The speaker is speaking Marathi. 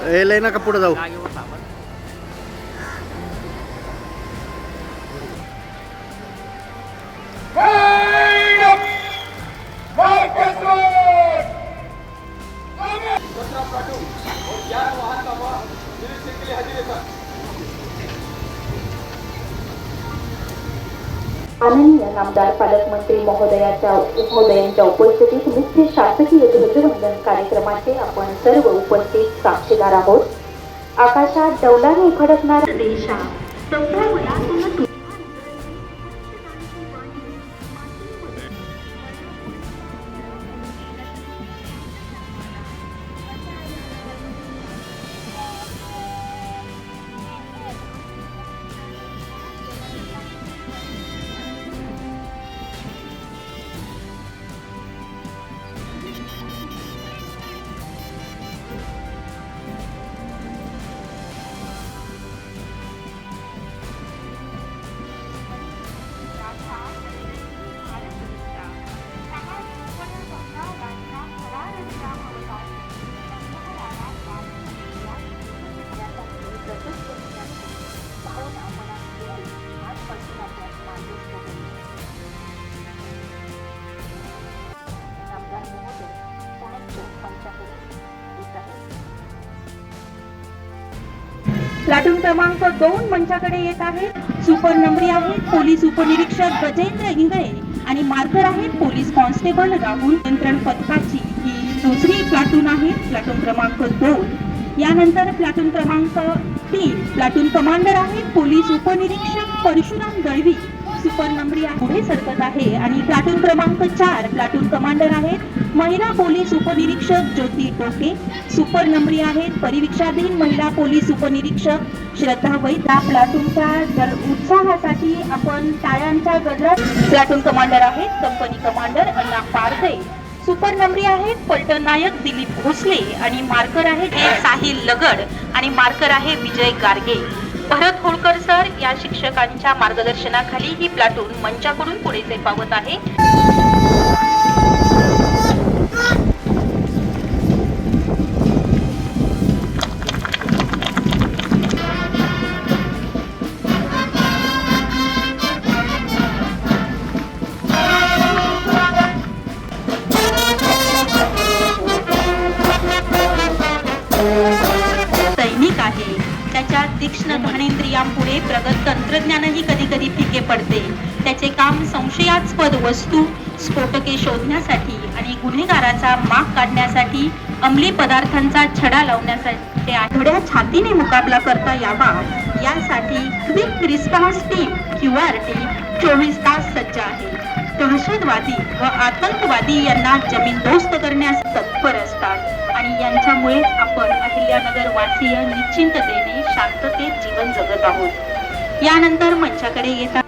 हे लय नका पुढे जाऊ. माननीय नामदार पालकमंत्री महोदयांच्या उपस्थितीत मुख्य शासकीय ध्वजवंदन कार्यक्रमाचे आपण सर्व उपस्थित साक्षीदार आहोत. आकाशात डौलाने फडकणारा देशा प्लाटून क्रमांक 2 मंचाकडे येत आहे. सुपर नंबरी आहेत पोलीस उपनिरीक्षक गजेंद्र इंगळे आणि मार्कर आहेत पोलीस कॉन्स्टेबल राहुल. नियंत्रण पथकाची ही दुसरी प्लाटून आहे, प्लाटून क्रमांक 2. यानंतर प्लाटून क्रमांक 3 प्लाटून कमांडर आहेत पोलीस उपनिरीक्षक परशुराम दळवी. सुपर नंबरी पुढे सरकत आहे आणि प्लाटून क्रमांक 4 प्लाटून कमांडर आहेत महिला पोलीस उपनिरीक्षक ज्योती टोके. सुपर नंबरी आहेत परिवीक्षाधीन महिला पोलीस उपनिरीक्षक श्रद्धा वैद्य. प्लाटूनच्या उत्साहासाठी आपण टाळ्यांच्या गजरात. प्लाटून कमांडर आहेत कंपनी कमांडर अण्णा पारदे. सुपर नंबरी आहेत पलटण नायक दिलीप भोसले आणि मार्कर आहे साहिल लगड आणि मार्कर आहे विजय गारगे. भरत होळकर सर या शिक्षकांच्या मार्गदर्शनाखाली ही प्लाटून मंचाकडून पुढे झेपावत आहे. सैनिक आहे त्याच्या तीक्ष्ण घाणेंद्रियांपुढे प्रगत तंत्रज्ञानही कधी कधी फिके पडते. त्याचे काम संशयास्पद वस्तू स्फोटके शोधण्यासाठी आणि गुन्हेगाराचा माग काढण्यासाठी अंमली पदार्थांचा छडा लावण्यासाठी आठवड्या छातीने मुकाबला करता यावा यासाठी क्विक रिस्पॉन्स टीम QRT 24 तास सज्ज आहे. दहशतवादी व आतंकवादी यांना जमीनदोस्त करण्यास तत्पर असतात आणि यांच्यामुळे आपण अहिल्यानगर वासीय निश्चिंततेने शांततेत जीवन जगत आहोत. यानंतर मंचाकडे येतात